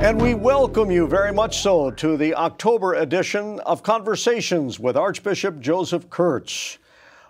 And we welcome you very much so to the October edition of Conversations with Archbishop Joseph Kurtz.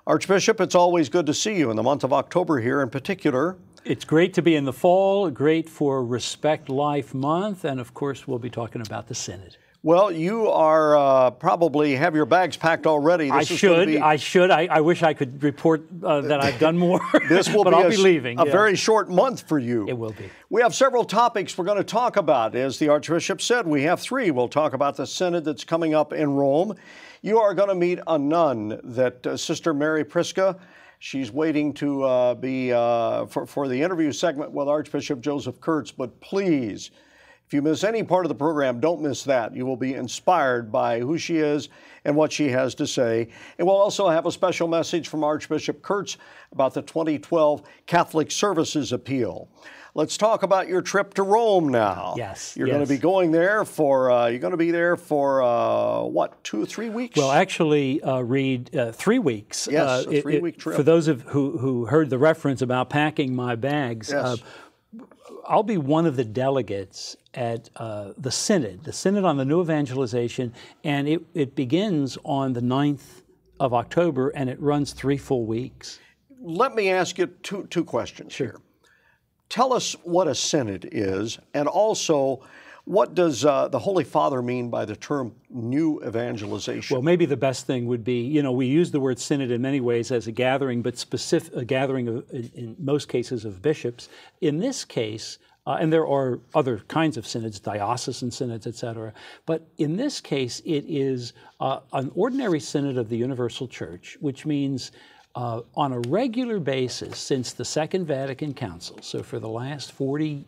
Archbishop, it's always good to see you in the month of October here in particular. It's great to be in the fall, great for Respect Life Month, and of course we'll be talking about the Synod. Well, you are probably have your bags packed already. I should. I wish I could report that I've done more. This will but I'll be leaving. A very short month for you. It will be. We have several topics we're going to talk about. As the Archbishop said, we have three. We'll talk about the Synod that's coming up in Rome. You are going to meet a nun that Sister Mary Prisca. She's waiting to be for the interview segment with Archbishop Joseph Kurtz. But please, if you miss any part of the program, don't miss that. You will be inspired by who she is and what she has to say. And we'll also have a special message from Archbishop Kurtz about the 2012 Catholic Services Appeal. Let's talk about your trip to Rome now. Yes. You're going to be going there for, what, 2 or 3 weeks? Well, actually, Reed, 3 weeks. Yes, a 3-week trip. For those who heard the reference about packing my bags, yes. I'll be one of the delegates at the Synod on the New Evangelization, and it begins on the 9th of October, and it runs 3 full weeks. Let me ask you two questions here. Tell us what a Synod is, and also, what does the Holy Father mean by the term new evangelization? Well, maybe the best thing would be, we use the word synod in many ways as a gathering, but a gathering in most cases of bishops. In this case, and there are other kinds of synods, diocesan synods, etc. But in this case, it is an ordinary synod of the Universal Church, which means on a regular basis since the Second Vatican Council, so for the last 40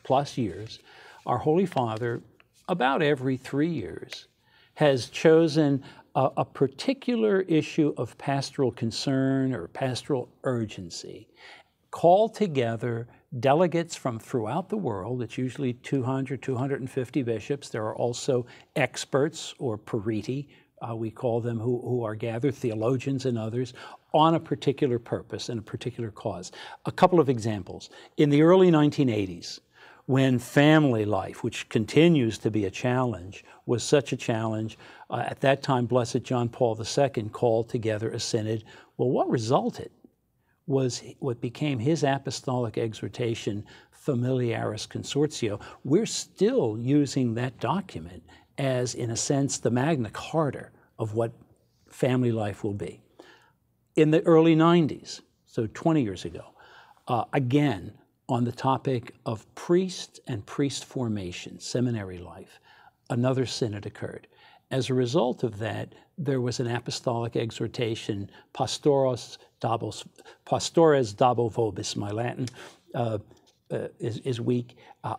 plus years, our Holy Father, about every 3 years, has chosen a particular issue of pastoral concern or pastoral urgency, called together delegates from throughout the world. It's usually 200, 250 bishops. There are also experts or periti, we call them, who are gathered, theologians and others, on a particular purpose and a particular cause. A couple of examples. In the early 1980s, when family life, which continues to be a challenge, was such a challenge, at that time, Blessed John Paul II called together a synod. Well, what resulted was what became his apostolic exhortation, Familiaris Consortio. We're still using that document as, in a sense, the Magna Carta of what family life will be. In the early 90s, so 20 years ago, again, on the topic of priest and priest formation, seminary life, another synod occurred. As a result of that, there was an apostolic exhortation, Pastores dabo vobis, my Latin is weak,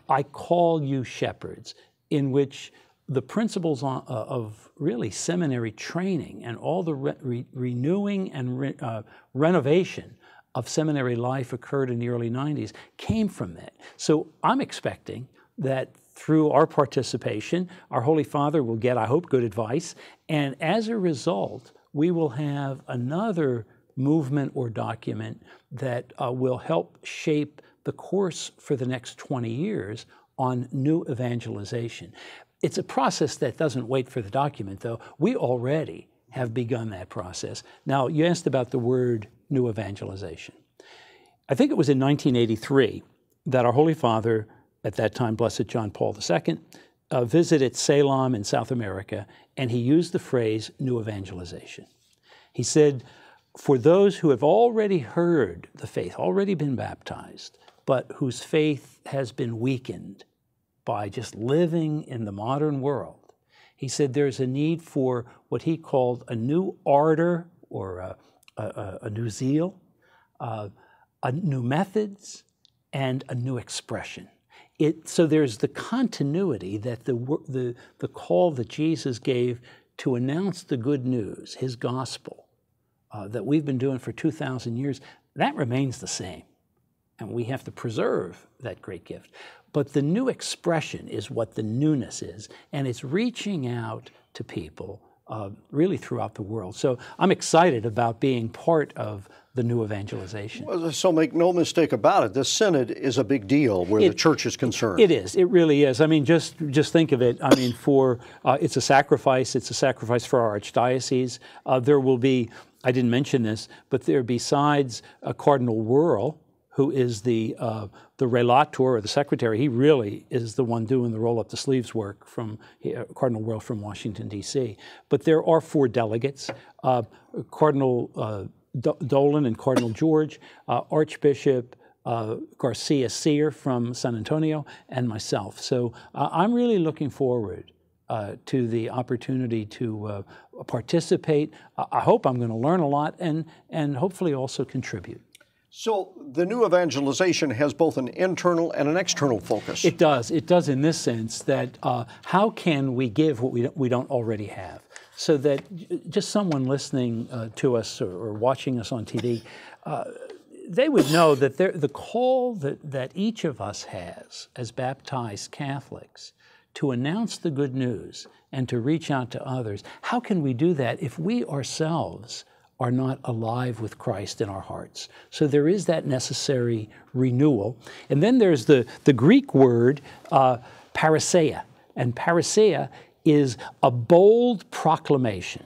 I call you shepherds, in which the principles of really seminary training and all the renewing and renovation of seminary life occurred in the early 90s came from that. So I'm expecting that through our participation, our Holy Father will get, I hope, good advice, and as a result, we will have another movement or document that will help shape the course for the next 20 years on new evangelization. It's a process that doesn't wait for the document, though. We already have begun that process. Now, you asked about the word new evangelization. I think it was in 1983 that our Holy Father, at that time Blessed John Paul II, visited Ceylon in South America, and he used the phrase new evangelization. He said, for those who have already heard the faith, already been baptized, but whose faith has been weakened by just living in the modern world, he said there's a need for what he called a new ardor or a new zeal, new methods, and a new expression. So there's the continuity that the call that Jesus gave to announce the good news, his gospel, that we've been doing for 2,000 years, that remains the same. And we have to preserve that great gift. But the new expression is what the newness is, and it's reaching out to people really throughout the world. So I'm excited about being part of the new evangelization. Well, so make no mistake about it, this synod is a big deal where the church is concerned. It is. It really is. I mean, just think of it. I mean, it's a sacrifice. It's a sacrifice for our archdiocese. There will be, I didn't mention this, but there besides Cardinal Wuerl, who is the relator or the secretary, he really is the one doing the roll-up-the-sleeves work from Cardinal Wuerl from Washington, D.C. But there are 4 delegates, Cardinal Dolan and Cardinal George, Archbishop Garcia Sear from San Antonio, and myself. So I'm really looking forward to the opportunity to participate. I hope I'm going to learn a lot and hopefully also contribute. So the new evangelization has both an internal and an external focus. It does. It does in this sense that how can we give what we don't already have? So that just someone listening to us or watching us on TV, they would know that the call that each of us has as baptized Catholics to announce the good news and to reach out to others, how can we do that if we ourselves are not alive with Christ in our hearts? So there is that necessary renewal. And then there's the Greek word parousia. And parousia is a bold proclamation,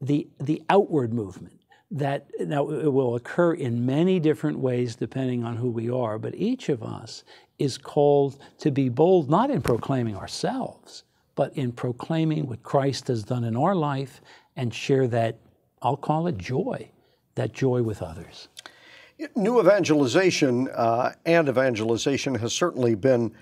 the outward movement. That now it will occur in many different ways depending on who we are, but each of us is called to be bold, not in proclaiming ourselves, but in proclaiming what Christ has done in our life and share that, I'll call it joy, that joy with others. New evangelization and evangelization has certainly been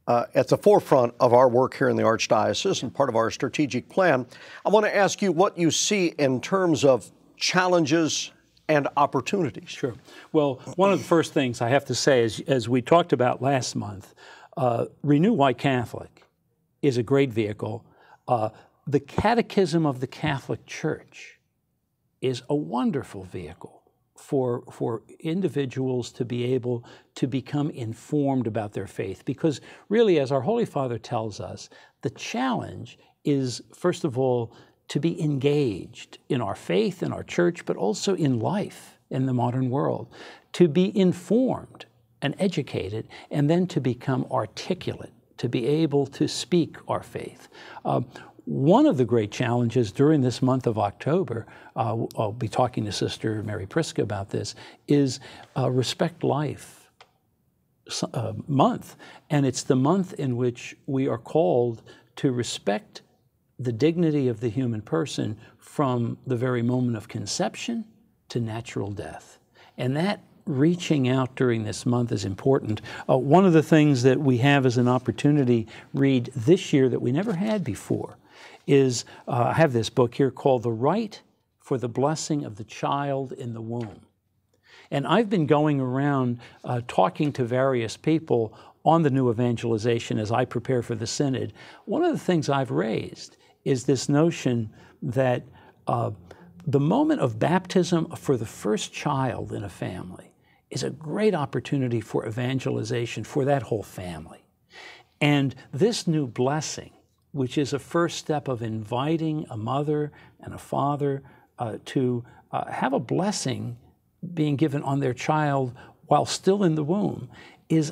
at the forefront of our work here in the Archdiocese and part of our strategic plan. I want to ask you what you see in terms of challenges and opportunities. Sure. Well, one of the first things I have to say is, as we talked about last month, Renew Why Catholic is a great vehicle. The Catechism of the Catholic Church is a wonderful vehicle for individuals to be able to become informed about their faith. Because really, as our Holy Father tells us, the challenge is, first of all, to be engaged in our faith, in our church, but also in life in the modern world, to be informed and educated, and then to become articulate, to be able to speak our faith. One of the great challenges during this month of October, I'll be talking to Sister Mary Prisca about this, is Respect Life month. And it's the month in which we are called to respect the dignity of the human person from the very moment of conception to natural death. And that reaching out during this month is important. One of the things that we have as an opportunity read this year that we never had before is, I have this book here called The Right for the Blessing of the Child in the Womb. And I've been going around talking to various people on the new evangelization as I prepare for the Synod. One of the things I've raised is this notion that the moment of baptism for the first child in a family is a great opportunity for evangelization for that whole family. And this new blessing, which is a first step of inviting a mother and a father to have a blessing being given on their child while still in the womb, is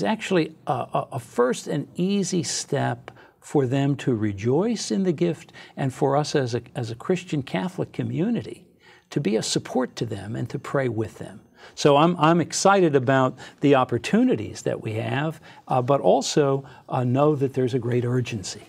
actually a first and easy step for them to rejoice in the gift, and for us as a Christian Catholic community to be a support to them and to pray with them. So I'm excited about the opportunities that we have, but also know that there's a great urgency.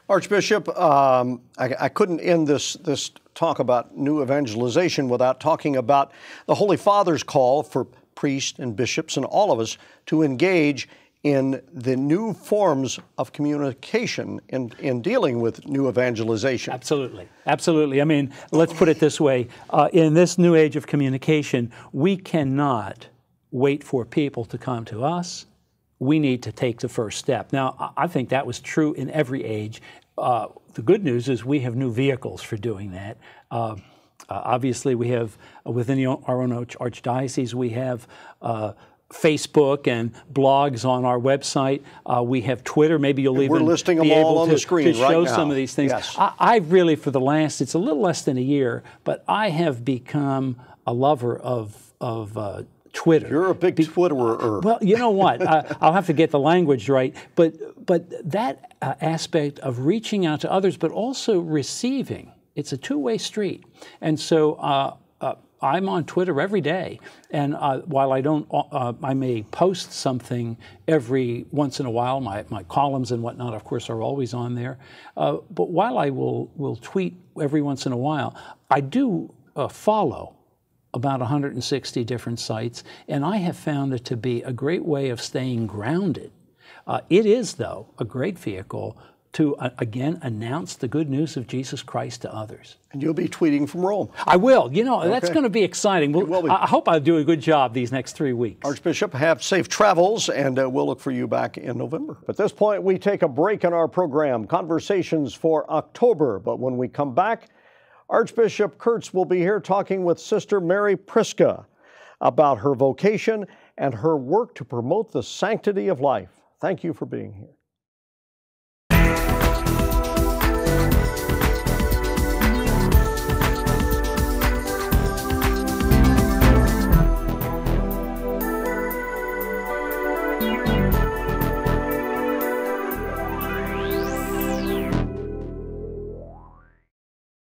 Archbishop, I couldn't end this talk about new evangelization without talking about the Holy Father's call for priests and bishops and all of us to engage in the new forms of communication in dealing with new evangelization. Absolutely. Absolutely. I mean, let's put it this way. In this new age of communication, we cannot wait for people to come to us. We need to take the first step. Now, I think that was true in every age. The good news is we have new vehicles for doing that. Obviously, we have, within our own archdiocese, we have Facebook and blogs on our website. We have Twitter. Maybe you'll even we're listing them be all able on to, the screen to right show now. some of these things. Yes. I've really, for the last, it's a little less than a year, but I have become a lover of Twitter. You're a big Twitterer. Well, you know what? I'll have to get the language right, but that aspect of reaching out to others, but also receiving, it's a two-way street. And so I'm on Twitter every day, and while I don't, I may post something every once in a while. My columns and whatnot, of course, are always on there. But while I will tweet every once in a while, I do follow about 160 different sites, and I have found it to be a great way of staying grounded. It is, though, a great vehicle to, again, announce the good news of Jesus Christ to others. And you'll be tweeting from Rome. I will. You know, that's going to be exciting. I hope I'll do a good job these next 3 weeks. Archbishop, have safe travels, and we'll look for you back in November. At this point, we take a break in our program, Conversations for October. But when we come back, Archbishop Kurtz will be here talking with Sister Mary Priska about her vocation and her work to promote the sanctity of life. Thank you for being here.